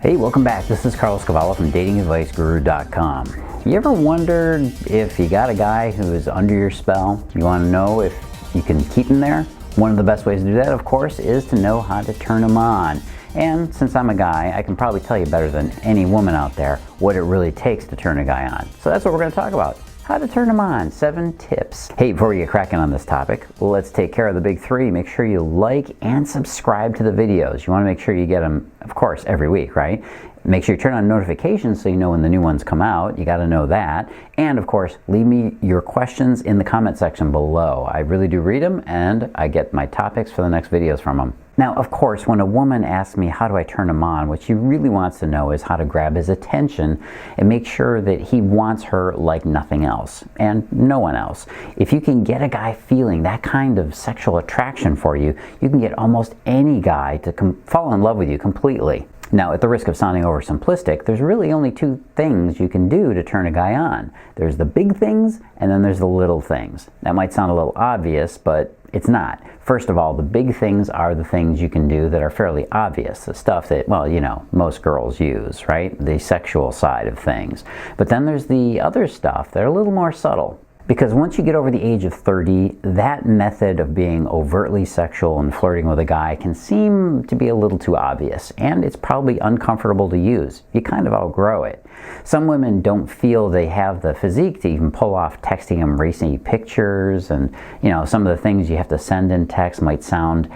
Hey, welcome back. This is Cavallo from datingadviceguru.com. You ever wondered if you got a guy who is under your spell? You want to know if you can keep him there? One of the best ways to do that, of course, is to know how to turn him on. And since I'm a guy, I can probably tell you better than any woman out there what it really takes to turn a guy on. So that's what we're going to talk about. How to turn them on, 7 tips. Hey, before we get cracking on this topic, let's take care of the big 3. Make sure you like and subscribe to the videos. You want to make sure you get them, of course, every week, right? Make sure you turn on notifications so you know when the new ones come out. You got to know that. And of course, leave me your questions in the comment section below. I really do read them and I get my topics for the next videos from them. Now, of course, when a woman asks me how do I turn him on, what she really wants to know is how to grab his attention and make sure that he wants her like nothing else and no one else. If you can get a guy feeling that kind of sexual attraction for you, you can get almost any guy to fall in love with you completely. Now, at the risk of sounding over simplistic, there's really only 2 things you can do to turn a guy on. There's the big things, and then there's the little things. That might sound a little obvious, but it's not. First of all, the big things are the things you can do that are fairly obvious, the stuff that, well, you know, most girls use, right? The sexual side of things. But then there's the other stuff that are a little more subtle. Because once you get over the age of 30, that method of being overtly sexual and flirting with a guy can seem to be a little too obvious, and it's probably uncomfortable to use. You kind of outgrow it. Some women don't feel they have the physique to even pull off texting them racy pictures, and you know, some of the things you have to send in text might sound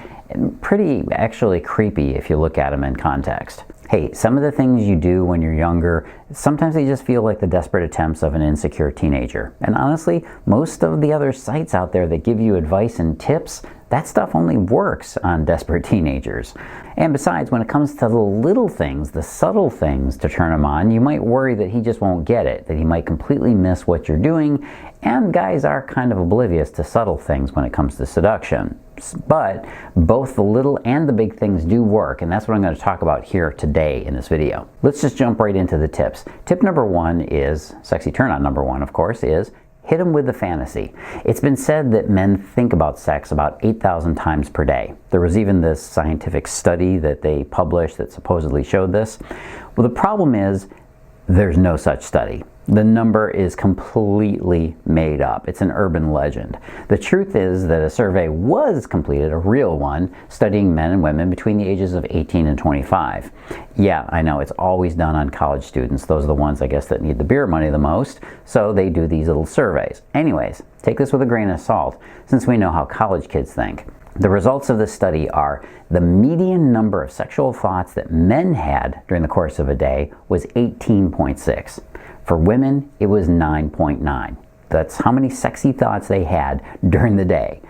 pretty actually creepy if you look at them in context. Hey, some of the things you do when you're younger, sometimes they just feel like the desperate attempts of an insecure teenager. And honestly, most of the other sites out there that give you advice and tips, that stuff only works on desperate teenagers. And besides, when it comes to the little things, the subtle things to turn him on, you might worry that he just won't get it, that he might completely miss what you're doing, and guys are kind of oblivious to subtle things when it comes to seduction. But both the little and the big things do work, and that's what I'm going to talk about here today in this video. Let's just jump right into the tips. Tip number 1 is, sexy turn on number 1, of course, is hit them with the fantasy. It's been said that men think about sex about 8,000 times per day. There was even this scientific study that they published that supposedly showed this. Well, the problem is there's no such study. The number is completely made up. It's an urban legend. The truth is that a survey was completed, a real one, studying men and women between the ages of 18 and 25. Yeah, I know, it's always done on college students. Those are the ones, I guess, that need the beer money the most, so they do these little surveys. Anyways, take this with a grain of salt, since we know how college kids think. The results of this study are the median number of sexual thoughts that men had during the course of a day was 18.6. For women, it was 9.9. That's how many sexy thoughts they had during the day.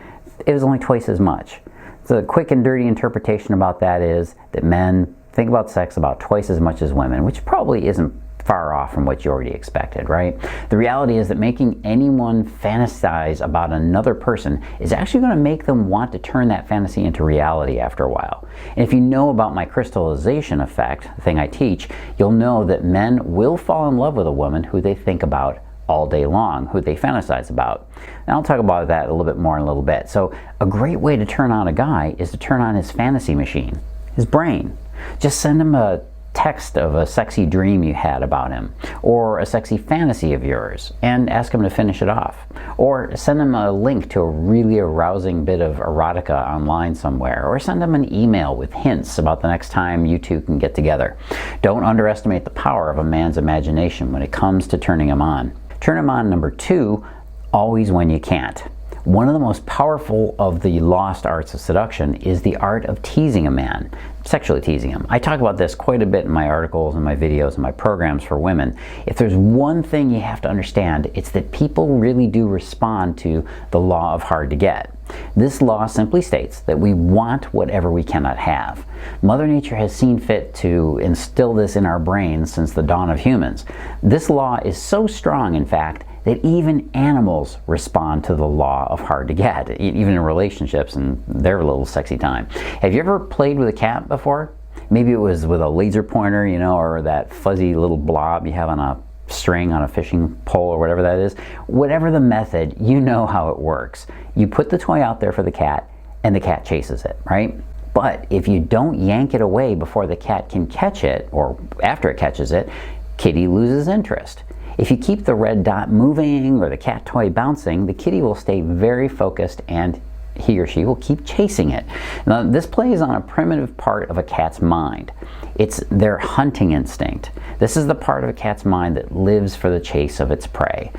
It was only twice as much. So the quick and dirty interpretation about that is that men think about sex about twice as much as women, which probably isn't far off from what you already expected, right? The reality is that making anyone fantasize about another person is actually going to make them want to turn that fantasy into reality after a while. And if you know about my crystallization effect, the thing I teach, you'll know that men will fall in love with a woman who they think about all day long, who they fantasize about. And I'll talk about that a little bit more in a little bit. So a great way to turn on a guy is to turn on his fantasy machine, his brain. Just send him a text of a sexy dream you had about him, or a sexy fantasy of yours, and ask him to finish it off. Or send him a link to a really arousing bit of erotica online somewhere, or send him an email with hints about the next time you two can get together. Don't underestimate the power of a man's imagination when it comes to turning him on. Turn him on number 2, always when you can't. One of the most powerful of the lost arts of seduction is the art of teasing a man, sexually teasing him. I talk about this quite a bit in my articles and my videos and my programs for women. If there's one thing you have to understand, it's that people really do respond to the law of hard to get. This law simply states that we want whatever we cannot have. Mother Nature has seen fit to instill this in our brains since the dawn of humans. This law is so strong, in fact, that even animals respond to the law of hard to get, even in relationships and their little sexy time. Have you ever played with a cat before? Maybe it was with a laser pointer, you know, or that fuzzy little blob you have on a string on a fishing pole or whatever that is. Whatever the method, you know how it works. You put the toy out there for the cat and the cat chases it, right? But if you don't yank it away before the cat can catch it, or after it catches it, kitty loses interest. If you keep the red dot moving or the cat toy bouncing, the kitty will stay very focused and he or she will keep chasing it. Now, this plays on a primitive part of a cat's mind. It's their hunting instinct. This is the part of a cat's mind that lives for the chase of its prey.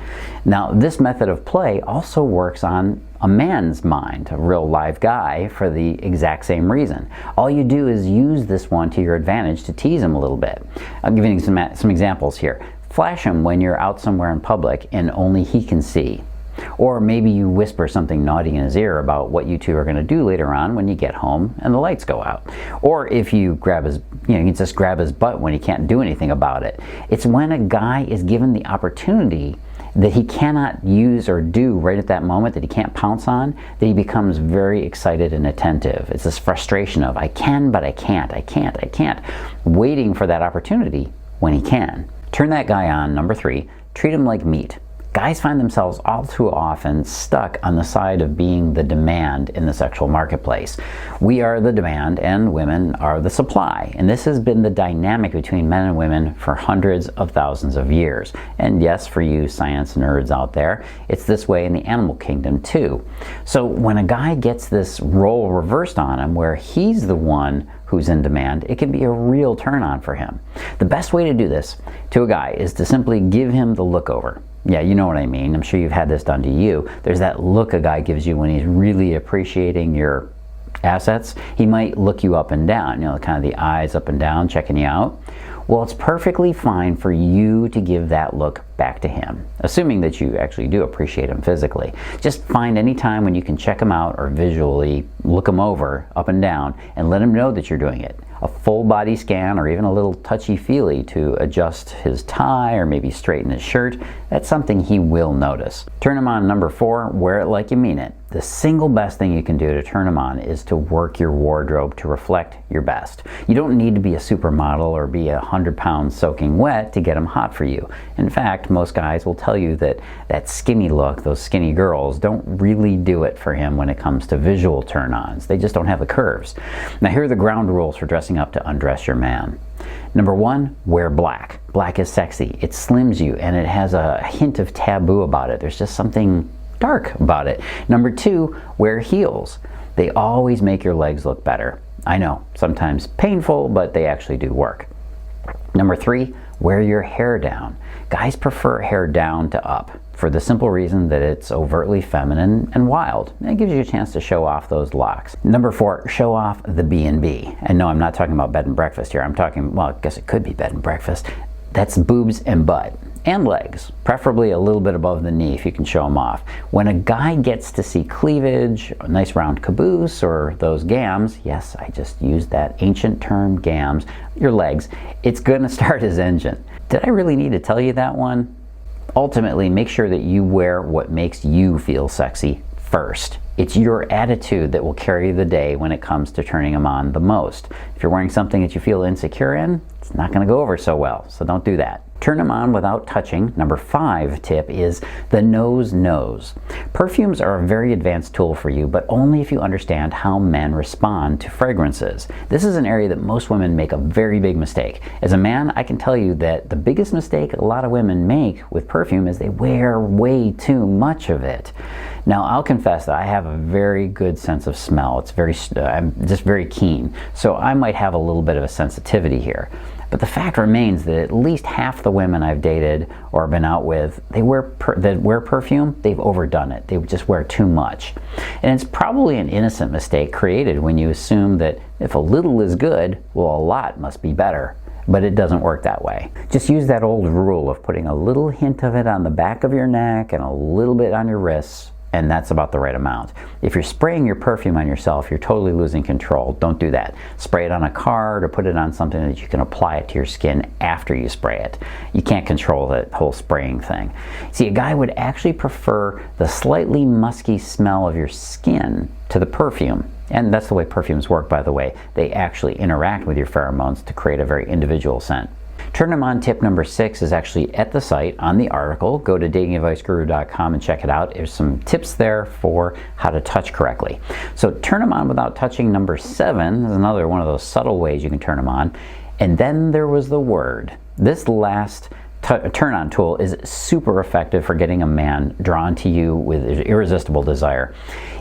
Now, this method of play also works on a man's mind, a real live guy, for the exact same reason. All you do is use this one to your advantage to tease him a little bit. I'll give you some examples here. Flash him when you're out somewhere in public and only he can see. Or maybe you whisper something naughty in his ear about what you two are going to do later on when you get home and the lights go out. Or if you grab his, you just grab his butt when he can't do anything about it. It's when a guy is given the opportunity that he cannot use or do right at that moment, that he can't pounce on, that he becomes very excited and attentive. It's this frustration of, I can, but I can't, I can't, I can't, waiting for that opportunity when he can. Turn that guy on. Number 3, treat him like meat. Guys find themselves all too often stuck on the side of being the demand in the sexual marketplace. We are the demand and women are the supply. And this has been the dynamic between men and women for hundreds of thousands of years. And yes, for you science nerds out there, it's this way in the animal kingdom too. So when a guy gets this role reversed on him where he's the one who's in demand, it can be a real turn on for him. The best way to do this to a guy is to simply give him the look over. Yeah, you know what I mean. I'm sure you've had this done to you. There's that look a guy gives you when he's really appreciating your assets. He might look you up and down, kind of the eyes up and down, checking you out. Well, it's perfectly fine for you to give that look back to him, assuming that you actually do appreciate him physically. Just find any time when you can check him out or visually look him over, up and down, and let him know that you're doing it. A full body scan or even a little touchy-feely to adjust his tie or maybe straighten his shirt, that's something he will notice. Turn him on. Number 4, wear it like you mean it. The single best thing you can do to turn him on is to work your wardrobe to reflect your best. You don't need to be a supermodel or be 100 pounds soaking wet to get him hot for you. In fact, most guys will tell you that that skinny look, those skinny girls, don't really do it for him when it comes to visual turn-ons. They just don't have the curves. Now, here are the ground rules for dressing up to undress your man. Number 1, wear black. Black is sexy. It slims you and it has a hint of taboo about it. There's just something dark about it. Number 2, wear heels. They always make your legs look better. I know, sometimes painful, but they actually do work. Number 3, wear your hair down. Guys prefer hair down to up for the simple reason that it's overtly feminine and wild. It gives you a chance to show off those locks. Number 4, show off the B&B. And no, I'm not talking about bed and breakfast here. I'm talking, well, I guess it could be bed and breakfast. That's boobs and butt. And legs, preferably a little bit above the knee if you can show them off. When a guy gets to see cleavage, a nice round caboose, or those gams, yes, I just used that ancient term, gams, your legs, it's going to start his engine. Did I really need to tell you that one? Ultimately, make sure that you wear what makes you feel sexy first. It's your attitude that will carry the day when it comes to turning them on the most. If you're wearing something that you feel insecure in, it's not going to go over so well, so don't do that. Turn them on without touching. Number 5 tip is the nose. Perfumes are a very advanced tool for you, but only if you understand how men respond to fragrances. This is an area that most women make a very big mistake. As a man, I can tell you that the biggest mistake a lot of women make with perfume is they wear way too much of it. Now, I'll confess that I have a very good sense of smell. I'm just very keen, so I might have a little bit of a sensitivity here. But the fact remains that at least half the women I've dated or been out with, that wear perfume, they've overdone it. They just wear too much. And it's probably an innocent mistake created when you assume that if a little is good, well, a lot must be better. But it doesn't work that way. Just use that old rule of putting a little hint of it on the back of your neck and a little bit on your wrists, and that's about the right amount. If you're spraying your perfume on yourself, you're totally losing control. Don't do that. Spray it on a card or put it on something that you can apply it to your skin after you spray it. You can't control that whole spraying thing. See, a guy would actually prefer the slightly musky smell of your skin to the perfume. And that's the way perfumes work, by the way. They actually interact with your pheromones to create a very individual scent. Turn them on tip number 6 is actually at the site on the article. Go to datingadviceguru.com and check it out. There's some tips there for how to touch correctly. So turn them on without touching number 7 is another one of those subtle ways you can turn them on. And then there was the word. This last turn-on tool is super effective for getting a man drawn to you with irresistible desire.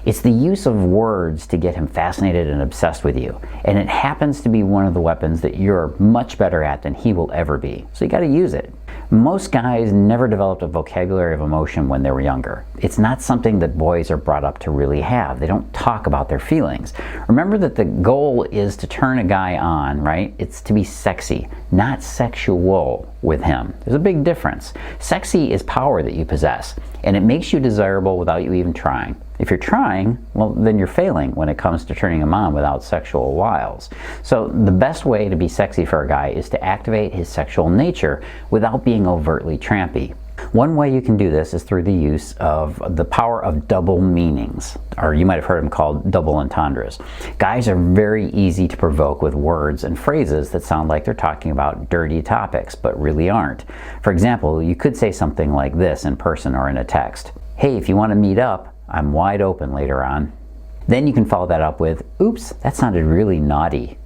It's the use of words to get him fascinated and obsessed with you. And it happens to be one of the weapons that you're much better at than he will ever be. So you got to use it. Most guys never developed a vocabulary of emotion when they were younger. It's not something that boys are brought up to really have. They don't talk about their feelings. Remember that the goal is to turn a guy on, right? It's to be sexy, not sexual with him. There's a big difference. Sexy is power that you possess, and it makes you desirable without you even trying. If you're trying, well, then you're failing when it comes to turning him on without sexual wiles. So the best way to be sexy for a guy is to activate his sexual nature without being overtly trampy. One way you can do this is through the use of the power of double meanings, or you might have heard them called double entendres. Guys are very easy to provoke with words and phrases that sound like they're talking about dirty topics, but really aren't. For example, you could say something like this in person or in a text. Hey, if you want to meet up, I'm wide open later on. Then you can follow that up with, oops, that sounded really naughty,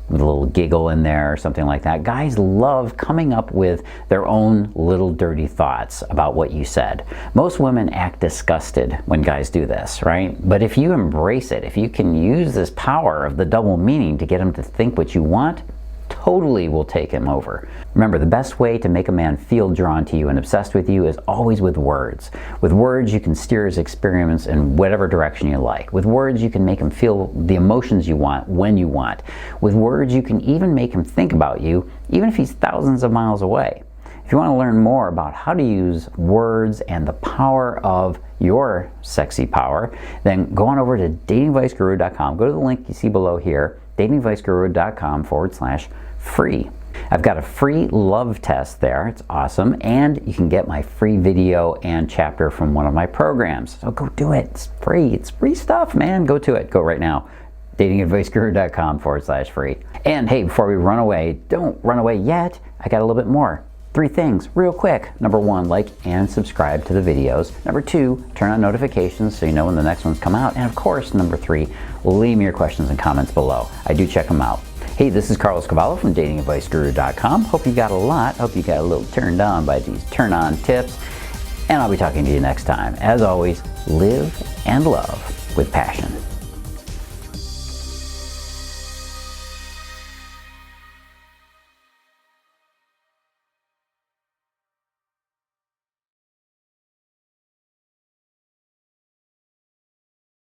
with a little giggle in there or something like that. Guys love coming up with their own little dirty thoughts about what you said. Most women act disgusted when guys do this, right? But if you embrace it, if you can use this power of the double meaning to get them to think what you want, totally will take him over. Remember, the best way to make a man feel drawn to you and obsessed with you is always with words. With words, you can steer his experiments in whatever direction you like. With words, you can make him feel the emotions you want when you want. With words, you can even make him think about you, even if he's thousands of miles away. If you want to learn more about how to use words and the power of your sexy power, then go on over to datingadviceguru.com. Go to the link you see below here, datingadviceguru.com/free. I've got a free love test there. It's awesome. And you can get my free video and chapter from one of my programs. So go do it. It's free. It's free stuff, man. Go to it. Go right now. datingadviceguru.com/free. And hey, before we run away, don't run away yet. I got a little bit more. 3 things real quick. Number 1, like and subscribe to the videos. Number 2, turn on notifications so you know when the next ones come out. And of course, number 3, leave me your questions and comments below. I do check them out. Hey, this is Cavallo from datingadviceguru.com. Hope you got a lot. Hope you got a little turned on by these turn-on tips. And I'll be talking to you next time. As always, live and love with passion.